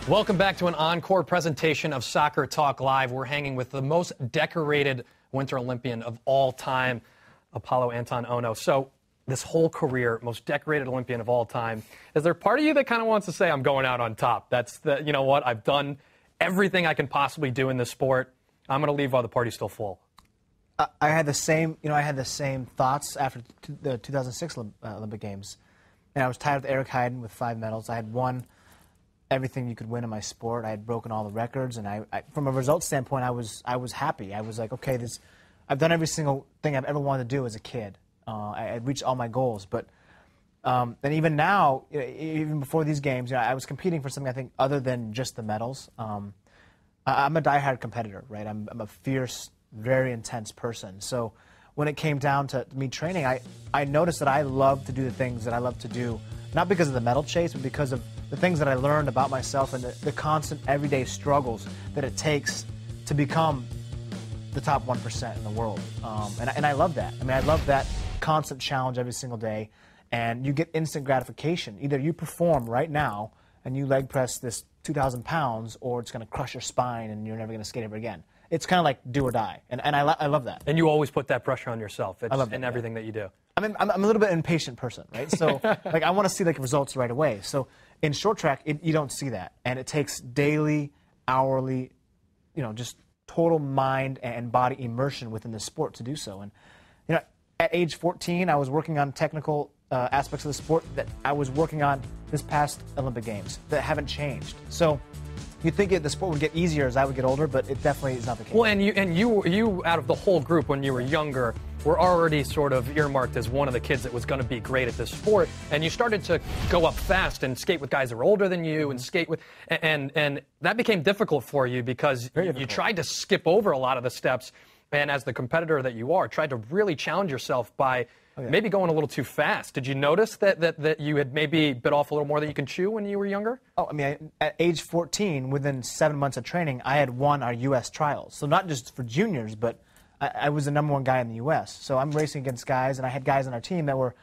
Welcome back to an encore presentation of Soccer Talk Live. We're hanging with the most decorated Winter Olympian of all time, Apolo Ohno. So this whole career, most decorated Olympian of all time. Is there part of you that kind of wants to say, I'm going out on top? That's the, you know what, I've done everything I can possibly do in this sport. I'm going to leave while the party's still full. I had the same, I had the same thoughts after the 2006 Olympic Games. And I was tied with Eric Heiden with 5 medals. I had won everything you could win in my sport. I had broken all the records, and I from a results standpoint, I was happy. I was like, okay, I've done every single thing I've ever wanted to do as a kid. I reached all my goals, but and even now, even before these games, I was competing for something I think other than just the medals. I'm a diehard competitor, right? I'm a fierce, very intense person. So when it came down to me training, I noticed that I love to do the things that I love to do, not because of the medal chase, but because of the things that I learned about myself and the constant everyday struggles that it takes to become the top 1% in the world. And I love that. I mean, I love that constant challenge every single day, and you get instant gratification. Either you perform right now and you leg press this 2,000 pounds, or it's going to crush your spine and you're never going to skate ever again. It's kind of like do or die, and I love that. And you always put that pressure on yourself. I love that, in everything that you do. I mean, I'm a little bit impatient person, right? So like I want to see like results right away. So in short track, you don't see that, and it takes daily, hourly, just total mind and body immersion within the sport to do so. And at age 14, I was working on technical aspects of the sport that I was working on this past Olympic Games that haven't changed. So you'd think the sport would get easier as I would get older, but it definitely is not the case. Well, and you out of the whole group when you were younger were already sort of earmarked as one of the kids that was going to be great at this sport, and you started to go up fast and skate with guys that were older than you and skate with, and that became difficult for you because you tried to skip over a lot of the steps, and as the competitor that you are, tried to really challenge yourself by maybe going a little too fast. Did you notice that you had maybe bit off a little more than you can chew when you were younger? Oh, I mean, at age 14, within 7 months of training, I had won our U.S. trials. So not just for juniors, but I was the #1 guy in the U.S. So I'm racing against guys, and I had guys on our team that were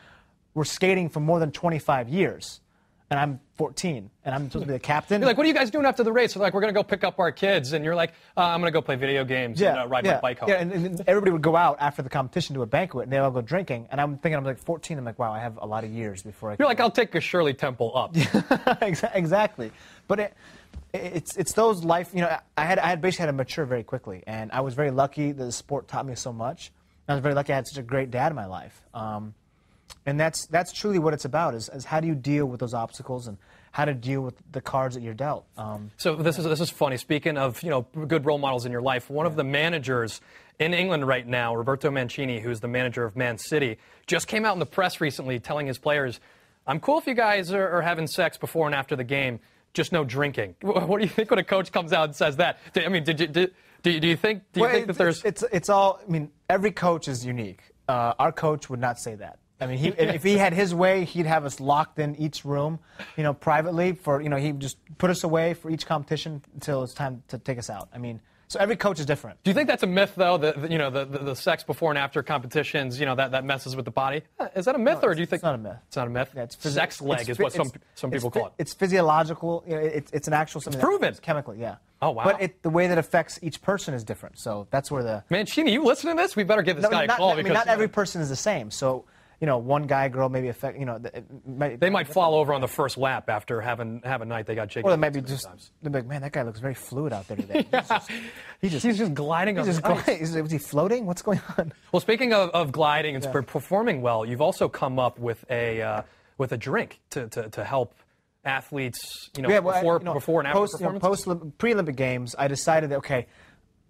skating for more than 25 years. And I'm 14, and I'm supposed to be the captain. You're like, what are you guys doing after the race? They're like, we're going to go pick up our kids. And you're like, I'm going to go play video games and ride my bike home. Yeah, and everybody would go out after the competition to a banquet, and they all go drinking. And I'm thinking, I'm like 14. I'm like, wow, I have a lot of years before I can. You're like, I'll take a Shirley Temple up. Exactly. But it's those life, I had basically had to mature very quickly. And I was very lucky that the sport taught me so much. I was very lucky I had such a great dad in my life. And that's truly what it's about, is how do you deal with those obstacles and how to deal with the cards that you're dealt. So this is funny. Speaking of good role models in your life, one of the managers in England right now, Roberto Mancini, who's the manager of Man City, just came out in the press recently telling his players, I'm cool if you guys are having sex before and after the game, just no drinking. What do you think when a coach comes out and says that? I mean, do you think that there's... It's all, I mean, every coach is unique. Our coach would not say that. I mean, if he had his way, he'd have us locked in each room, privately for, he'd just put us away for each competition until it's time to take us out. I mean, so every coach is different. Do you think that's a myth, though, the sex before and after competitions, that messes with the body? Is that a myth, or do you think... It's not a myth. It's not a myth? Yeah, sex leg is what some people call it. It's physiological. It's an actual... It's proven. It's chemically, yeah. Oh, wow. But the way that affects each person is different, so that's where the... Mancini, you listening to this? We better give this guy a call. Because not every person is the same, so... one guy, girl, maybe affect. They might fall over on the first lap after having a night they got shaken. Or they might be just. They're like, man, that guy looks very fluid out there today. Yeah. He's just gliding. Is he floating? What's going on? Well, speaking of gliding and performing well, you've also come up with a drink to help athletes. Before and after performance. Pre-Olympic Games, I decided that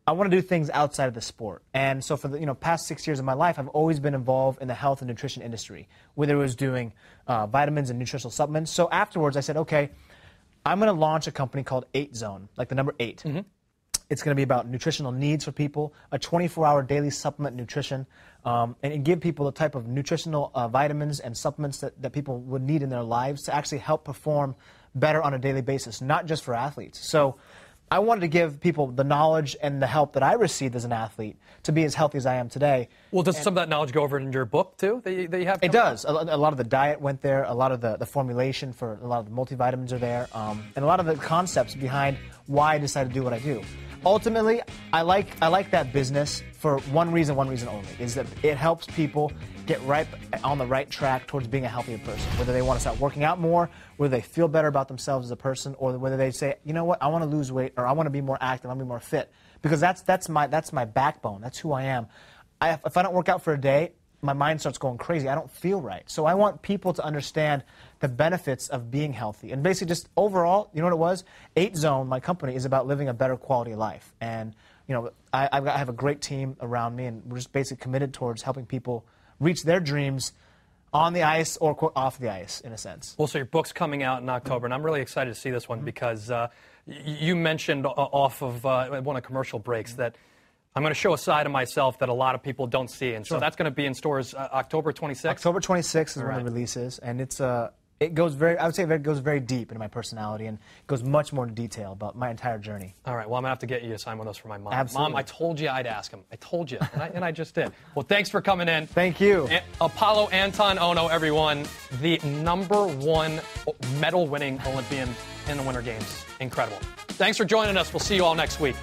I want to do things outside of the sport. And so for the past 6 years of my life, I've always been involved in the health and nutrition industry, whether it was doing vitamins and nutritional supplements. So afterwards, I said, okay, I'm going to launch a company called 8 Zone, like the number 8. Mm-hmm. It's going to be about nutritional needs for people, a 24-hour daily supplement nutrition, and give people the type of nutritional vitamins and supplements that people would need in their lives to actually help perform better on a daily basis, not just for athletes. So I wanted to give people the knowledge and the help that I received as an athlete to be as healthy as I am today. Well, does some of that knowledge go over in your book, too, that you have? It does. A lot of the diet went there. A lot of the formulation for a lot of the multivitamins are there. And a lot of the concepts behind why I decided to do what I do. Ultimately, I like that business for one reason only, is that it helps people get right on the right track towards being a healthier person. Whether they want to start working out more, whether they feel better about themselves as a person, or whether they say, you know what, I want to lose weight, or I want to be more active, I want to be more fit. Because that's my backbone. That's who I am. If I don't work out for a day, my mind starts going crazy. I don't feel right. So I want people to understand the benefits of being healthy. And basically just overall, you know what it was? 8 Zone, my company, is about living a better quality of life. And you know, I have a great team around me, and we're just basically committed towards helping people reach their dreams on the ice or quote, off the ice, in a sense. Well, so your book's coming out in October, and I'm really excited to see this one because you mentioned off of one of the commercial breaks that I'm going to show a side of myself that a lot of people don't see, and so that's going to be in stores October 26th. October 26th is when the release is, and it goes very deep into my personality and goes much more into detail about my entire journey. All right, well, I'm going to have to get you to sign one of those for my mom. Absolutely. Mom, I told you I'd ask him. I told you, and I just did. Well, thanks for coming in. Thank you. Apolo Ohno, everyone, the #1 medal-winning Olympian in the Winter Games. Incredible. Thanks for joining us. We'll see you all next week.